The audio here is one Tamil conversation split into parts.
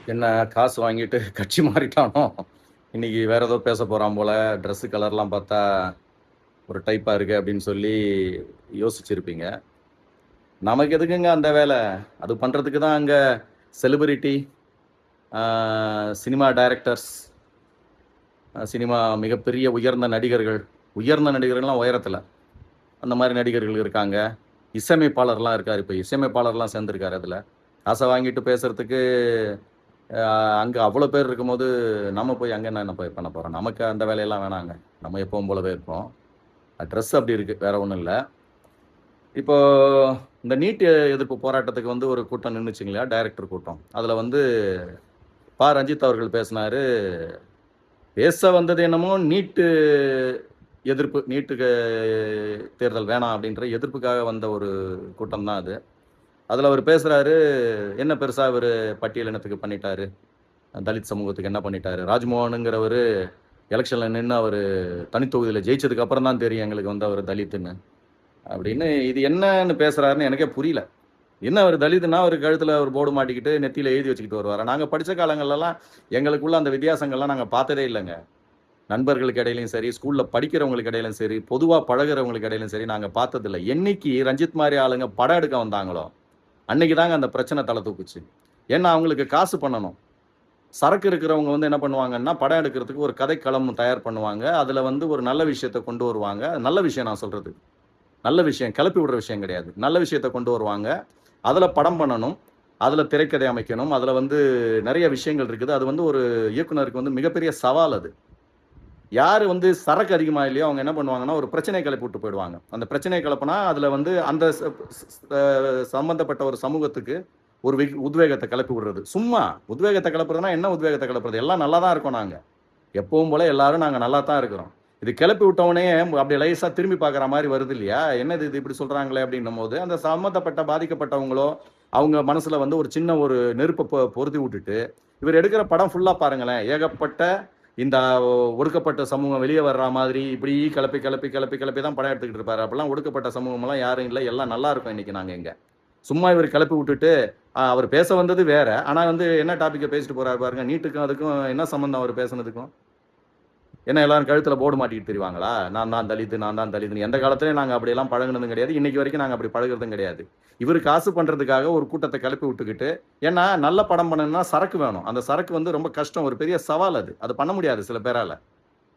என்ன காசு வாங்கிட்டு கட்சி மாறிட்டானோ? இன்னைக்கு வேற ஏதோ பேச போறான் போல. ட்ரெஸ் கலர்லாம் பார்த்தா ஒரு டைப்பா இருக்கு அப்படின்னு சொல்லி யோசிச்சிருப்பீங்க. நமக்கு எதுக்குங்க அந்த வேலை? அது பண்றதுக்கு தான் அங்க செலிபிரிட்டி, சினிமா டைரக்டர்ஸ், சினிமா மிகப்பெரிய உயர்ந்த நடிகர்கள், உயர்ந்த நடிகர்கள்லாம் உயரத்துல. அந்த மாரி நடிகர்கள் இருக்காங்க. இசையமைப்பாளர்லாம் இருக்காரு. இப்ப இசையமைப்பாளர்லாம் சேர்ந்திருக்காரு அதுல. காச வாங்கிட்டு பேசுறதுக்கு அங்க அவ்வளோ பேர் இருக்கும்போது, நம்ம போய் அங்க என்ன போய் பண்ண போறோம்? நமக்கு அந்த வேலையெல்லாம் வேணாங்க. நம்ம எப்பவும் போலவே இருப்போம். ட்ரெஸ் அப்படி இருக்கு. வேற ஒண்ணும் இல்ல. இப்போ இந்த நீட் எதிர்ப்பு போராட்டத்துக்கு வந்து ஒரு கூட்டம் நின்னுச்சுங்க இல்லையா? டைரக்டர் கூட்டம். அதுல வந்து ரஞ்சித் அவர்கள் பேசினாரு. பேச வந்தது என்னமோ நீட்டு எதிர்ப்பு. நீட்டுக்கு தேர்தல் வேணாம் அப்படின்ற எதிர்ப்புக்காக வந்த ஒரு கூட்டம் தான் அது. அதுல அவர் பேசுறாரு, என்ன பெருசா இவரு பட்டியலினத்துக்கு பண்ணிட்டாரு? தலித் சமூகத்துக்கு என்ன பண்ணிட்டாரு? ராஜ்மோகனுங்கிறவரு எலெக்ஷன்ல நின்னு அவரு தனித்தொகுதியில ஜெயிச்சதுக்கு அப்புறம் தான் தெரியும் எங்களுக்கு வந்து அவரு தலித்துன்னு. அப்படின்னு இது என்னன்னு பேசுறாருன்னு எனக்கே புரியல. என்ன அவரு தலித்துன்னா அவரு கழுத்துல ஒரு போர்டு மாட்டிக்கிட்டு நெத்தியில எழுதி வச்சுக்கிட்டு வருவாரா? நாங்க படிச்ச காலங்கள்லலாம் எங்களுக்குள்ள அந்த வித்தியாசங்கள்லாம் நாங்க பார்த்ததே இல்லங்க. நண்பர்களுக்கு இடையிலயும் சரி, ஸ்கூல்ல படிக்கிறவங்களுக்கு இடையிலும் சரி, பொதுவா பழகுறவங்களுக்கு இடையிலும் சரி நாங்க பார்த்ததில்ல. என்னைக்கு ரஞ்சித் மாரி ஆளுங்க படம் எடுக்க வந்தாங்களோ, அன்னைக்கு தாங்க அந்த பிரச்சனை தல தூக்குச்சு. ஏன்னா அவங்களுக்கு காசு பண்ணணும். சரக்கு இருக்கிறவங்க வந்து என்ன பண்ணுவாங்கன்னா, படம் எடுக்கிறதுக்கு ஒரு கதைக்களம் தயார் பண்ணுவாங்க. அதுல வந்து ஒரு நல்ல விஷயத்த கொண்டு வருவாங்க. நல்ல விஷயம் நான் சொல்றது. நல்ல விஷயம், கிளப்பி விடுற விஷயம் கிடையாது. நல்ல விஷயத்த கொண்டு வருவாங்க. அதுல படம் பண்ணணும். அதுல திரைக்கதை அமைக்கணும். அதுல வந்து நெறைய விஷயங்கள் இருக்குது. அது வந்து ஒரு இயக்குனருக்கு வந்து மிகப்பெரிய சவால் அது. யாரு வந்து சரக்கு அதிகமா இல்லையோ, அவங்க என்ன பண்ணுவாங்கன்னா, ஒரு பிரச்சனைய கிளப்பி விட்டு போயிடுவாங்க. அந்த பிரச்சனைய கிளப்புனா, அதுல வந்து அந்த ச ஸ் அ சம்பந்தப்பட்ட ஒரு சமூகத்துக்கு ஒரு உத்வேகத்த கிளப்பி விடுறது. சும்மா உத்வேகத்த கிளப்புறதுன்னா, என்ன உத்வேகத்த கிளப்புறது? எல்லாம் நல்லா தான் இருக்கோம் நாங்க. எப்பவும் போல எல்லாரும் நாங்க நல்லா தான் இருக்கிறோம். இது கிளப்பி விட்டவுனே அப்படியே லேசா திரும்பி பார்க்குற மாரி வருது இல்லையா? என்னது இது இப்படி சொல்றாங்களே அப்படின்னும்போது, அந்த சம்மந்தப்பட்ட பாதிக்கப்பட்டவங்களோ, அவங்க மனசுல வந்து ஒரு சின்ன ஒரு நெருப்ப பொருத்தி விட்டுட்டு, இவர் எடுக்கிற படம் ஃபுல்லா பாருங்களேன். ஏகப்பட்ட இந்த ஒடுக்கப்பட்ட சமூகம் வெளிய வர்ற மாதிரி இப்படி கிளப்பி, கிளப்பி, கிளப்பி, கிளப்பி தான் படம் எடுத்துக்கிட்டு இருப்பாரு. அப்பலாம் ஒடுக்கப்பட்ட சமூகம்லாம் யாரும் இல்ல. எல்லாம் நல்லா இருக்கோம் இன்னைக்கு நாங்க இங்க. சும்மா இவரு கிளப்பி விட்டுட்டு, அவர் பேச வந்தது வேற. ஆனா வந்து என்ன டாபிக்க பேசிட்டு போறாரு பாருங்க. நீட்டுக்கும் அதுக்கும் என்ன சம்மந்தம் அவரு பேசுனதுக்கும்? என்ன எல்லாரும் கழுத்துல போர்டு மாட்டிக்கிட்டு திரிவாங்களா? நான் தான் தலித்து, நான் தான் தலித்துன்னு. எந்த காலத்திலயும் நாங்க அப்படியெல்லாம் பழகுனதும் கிடையாது. இன்னைக்கு வரைக்கும் நாங்க அப்படி பழகுறதும் கிடையாது. இவரு காசு பண்றதுக்காக ஒரு கூட்டத்த கிளப்பி விட்டுக்கிட்டு, ஏன்னா நல்ல படம் பண்ணணும்னா சரக்கு வேணும். அந்த சரக்கு வந்து ரொம்ப கஷ்டம். ஒரு பெரிய சவால் அது. அது பண்ண முடியாது சில பேரால.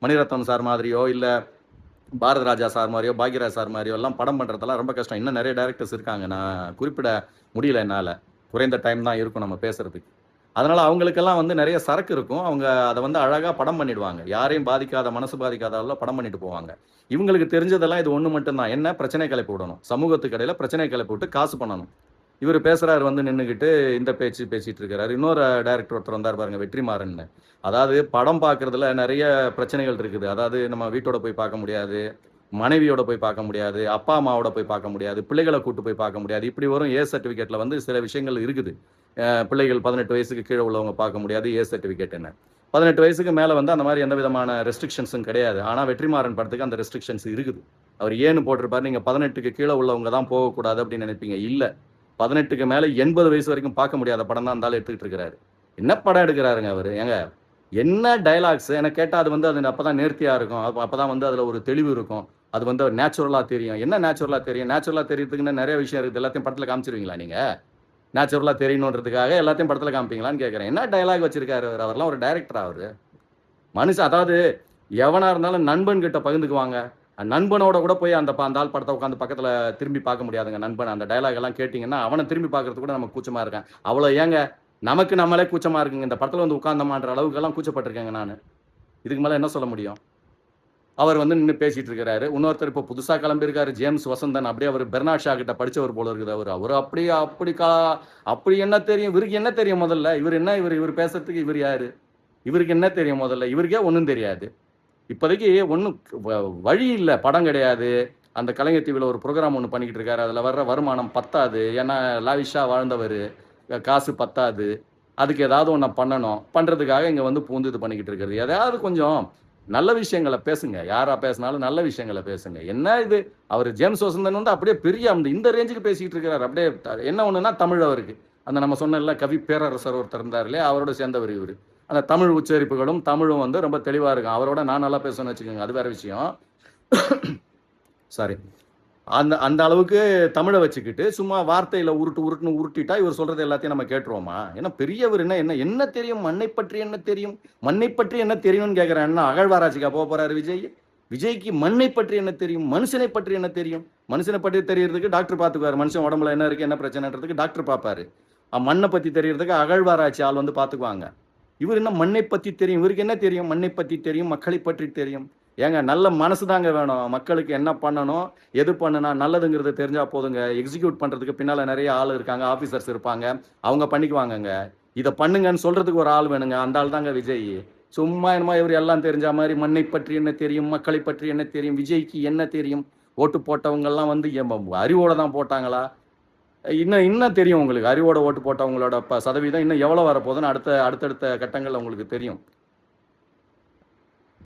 மணிரத்னம் சார் மாதிரியோ, இல்ல பாரத ராஜா சார் மாரியோ, பாக்யராஜ் சார் மாரியோ எல்லாம் படம் பண்றதெல்லாம் ரொம்ப கஷ்டம். இன்னும் நெறைய டைரக்டர்ஸ் இருக்காங்க. நான் குறிப்பிட முடியல என்னால. குறைந்த டைம் தான் இருக்கும் நம்ம பேசுறதுக்கு. அதனால அவங்களுக்கெல்லாம் வந்து நெறைய சரக்கு இருக்கும். அவங்க அத வந்து அழகா படம் பண்ணிடுவாங்க. யாரையும் பாதிக்காத, மனசு பாதிக்காத அளவுல படம் பண்ணிட்டு போவாங்க. இவங்களுக்கு தெரிஞ்சதெல்லாம் இது ஒண்ணு மட்டும் தான். என்ன? பிரச்சனை கிளப்பி விடணும். சமூகத்துக்கு இடையில பிரச்சனை கிளப்பி விட்டு காசு பண்ணணும். இவரு பேசுறாரு வந்து நின்னுகிட்டு, இந்த பேச்சு பேசிட்டு இருக்கிறாரு. இன்னொரு டைரக்டர் ஒருத்தர் வந்தாரு பாருங்க, வெற்றிமாறன்னு. அதாவது படம் பார்க்கறதுல நெறைய பிரச்சனைகள் இருக்குது. அதாவது நம்ம வீட்டோட போய் பார்க்க முடியாது. மனைவியோட போய் பார்க்க முடியாது. அப்பா, அம்மாவோட போய் பார்க்க முடியாது. பிள்ளைகள கூட்டு போய் பார்க்க முடியாது. இப்படி வரும் ஏ சர்டிபிகேட்ல வந்து சில விஷயங்கள் இருக்குது. பிள்ளைகள் 18 வயசுக்கு கீழ உள்ளவங்க பார்க்க முடியாது. ஏ சர்டிபிகேட்ன்னு. 18 வயசுக்கு மேல வந்து அந்த மாரி எந்த விதமான ரெஸ்ட்ரிக்ஷன்ஸும் கிடையாது. ஆனா வெற்றிமாறன் படத்துக்கு அந்த ரெஸ்ட்ரிக்ஷன்ஸ் இருக்குது. அவர் ஏன்னு போட்டிருப்பாரு. நீங்க 18க்கு கீழ உள்ளவங்க தான் போகக்கூடாது அப்படின்னு நினைப்பீங்க. இல்ல. 18க்கு மேல 80 வயசு வரைக்கும் பார்க்க முடியாத படம் தான் அந்த ஆளு எடுத்துக்கிட்டு இருக்கிறாரு. என்ன படம் எடுக்கிறாருங்க அவரு? ஏங்க என்ன டயலாக்ஸ் எனக்கு கேட்டா அது வந்து அது அப்பதான் நேர்த்தியா இருக்கும். அப்பதான் வந்து அதுல ஒரு தெளிவு இருக்கும். அது வந்து நேச்சுரலா தெரியும். என்ன நேச்சுரலா தெரியும்? நேச்சுரலா தெரியறதுக்குன்னு நெறைய விஷயம் இருக்குது. எல்லாத்தையும் படத்துல காமிச்சிருவீங்களா நீங்க? நேச்சுரலா தெரியணுன்றதுக்காக எல்லாத்தையும் படத்துல காமிப்பீங்களான்னு கேட்கிறேன். என்ன டயலாக் வச்சிருக்காரு அவரு? அவர்லாம் ஒரு டைரக்டரா அவரு? மனுஷன் அதாவது எவனா இருந்தாலும் நண்பன் கிட்ட பகிர்ந்துக்குவாங்க. நண்பனோட கூட போய் அந்த ஆள் படத்த உட்கார்ந்து பக்கத்துல திரும்பி பார்க்க முடியாதுங்க நண்பன். அந்த டயலாக் எல்லாம் கேட்டீங்கன்னா, அவன திரும்பி பார்க்கறதுக்கு கூட நமக்கு கூச்சமா இருக்கேன். அவ்வளோ ஏங்க நமக்கு நம்மளே கூச்சமா இருக்குங்க. இந்த படத்துல வந்து உட்கார்ந்தோமான்ற அளவுக்கெல்லாம் கூச்சப்பட்டுருக்கேங்க நானு. இதுக்கு மேல என்ன சொல்ல முடியும்? அவர் வந்து நின்னு பேசிட்டு இருக்கிறாரு. இன்னொருத்தர் இப்ப புதுசா கிளம்பியிருக்காரு. ஜேம்ஸ் வசந்தன். அப்படியே அவரு பெர்னாட் ஷா கிட்ட படிச்சவர் போல இருக்குது அவரு. அவரு அப்படி அப்படி அப்படி என்ன தெரியும்? இவருக்கு என்ன தெரியும் முதல்ல? இவரு என்ன இவரு பேசுறதுக்கு இவரு யாரு? இவருக்கு என்ன தெரியும் முதல்ல? இவருக்கே ஒண்ணும் தெரியாது. இப்போதைக்கு ஒண்ணும் வழி இல்ல. படம் கிடையாது. அந்த கலைஞர் டிவில ஒரு புரோகிராம் ஒண்ணு பண்ணிக்கிட்டு இருக்காரு. அதுல வர்ற வருமானம் பத்தாது. ஏன்னா லாவிஷா வாழ்ந்தவரு. காசு பத்தாது. அதுக்கு ஏதாவது ஒண்ண பண்ணணும். பண்றதுக்காக இங்க வந்து பூந்து இது பண்ணிக்கிட்டு இருக்கிறது. எதையாவது கொஞ்சம் நல்ல விஷயங்கள பேசுங்க. யாரா பேசினாலும் நல்ல விஷயங்கள பேசுங்க. என்ன இது? அவரு ஜேம்ஸ் வசந்தன் வந்து அப்படியே பெரிய இந்த ரேஞ்சுக்கு பேசிக்கிட்டு இருக்கிறாரு. அப்படியே என்ன ஒண்ணுன்னா தமிழ் அவருக்கு. அந்த நம்ம சொன்ன கவி பேரரசர் ஒருத்தர் இருந்தார் இல்லையா, அவரோட சேர்ந்தவர் இவர். அந்த தமிழ் உச்சரிப்புகளும் தமிழும் வந்து ரொம்ப தெளிவாக இருக்கும். அவரோட நான் நல்லா பேசணும்னு வச்சுக்கோங்க, அது வேற விஷயம். சாரி. அந்த அந்த அளவுக்கு தமிழை வச்சுக்கிட்டு சும்மா வார்த்தையில உருட்டுன்னு உருட்டிட்டா இவர் சொல்றது எல்லாத்தையும் நம்ம கேட்டுருவோமா? ஏன்னா பெரியவர் என்ன என்ன என்ன தெரியும், மண்ணை பற்றி என்ன தெரியும், மண்ணை பற்றி என்ன தெரியும்னு கேட்கிறேன். என்ன அகழ்வாராய்ச்சிக்கா போக போறாரு விஜய்? விஜய்க்கு மண்ணை பற்றி என்ன தெரியும், மனுஷனை பற்றி என்ன தெரியும்? மனுஷனை பற்றி தெரியறதுக்கு டாக்டர் பார்த்துக்குவாரு. மனுஷன் உடம்புல என்ன இருக்கு, என்ன பிரச்சனைன்றதுக்கு டாக்டர் பார்ப்பாரு. மண்ணை பத்தி தெரியறதுக்கு அகழ்வாராய்ச்சி ஆள் வந்து பார்த்துக்குவாங்க. இவர் என்ன மண்ணை பத்தி தெரியும்? இவருக்கு என்ன தெரியும்? மண்ணை பத்தி தெரியும், மக்களை பற்றி தெரியும். ஏங்க நல்ல மனசு தாங்க வேணும். மக்களுக்கு என்ன பண்ணணும், எது பண்ணுனா நல்லதுங்கிறது தெரிஞ்சா போதுங்க. எக்ஸிக்யூட் பண்றதுக்கு பின்னால நிறைய ஆள் இருக்காங்க, ஆபீசர்ஸ் இருப்பாங்க, அவங்க பண்ணிக்குவாங்கங்க. இதை பண்ணுங்கன்னு சொல்றதுக்கு ஒரு ஆள் வேணுங்க. அந்த ஆள் தாங்க விஜய். சும்மா என்னமோ இவர் எல்லாம் தெரிஞ்ச மாதிரி மண்ணை பற்றி என்ன தெரியும், மக்களை பற்றி என்ன தெரியும், விஜய்க்கு என்ன தெரியும்? ஓட்டு போட்டவங்க எல்லாம் வந்து அறிவோட தான் போட்டாங்களா? இன்னும் தெரியும் உங்களுக்கு. அறிவோட ஓட்டு போட்டவங்களோட சதவீதம் இன்னும் எவ்வளவு வரப்போகுதுன்னு அடுத்தடுத்த கட்டங்கள்ல உங்களுக்கு தெரியும்.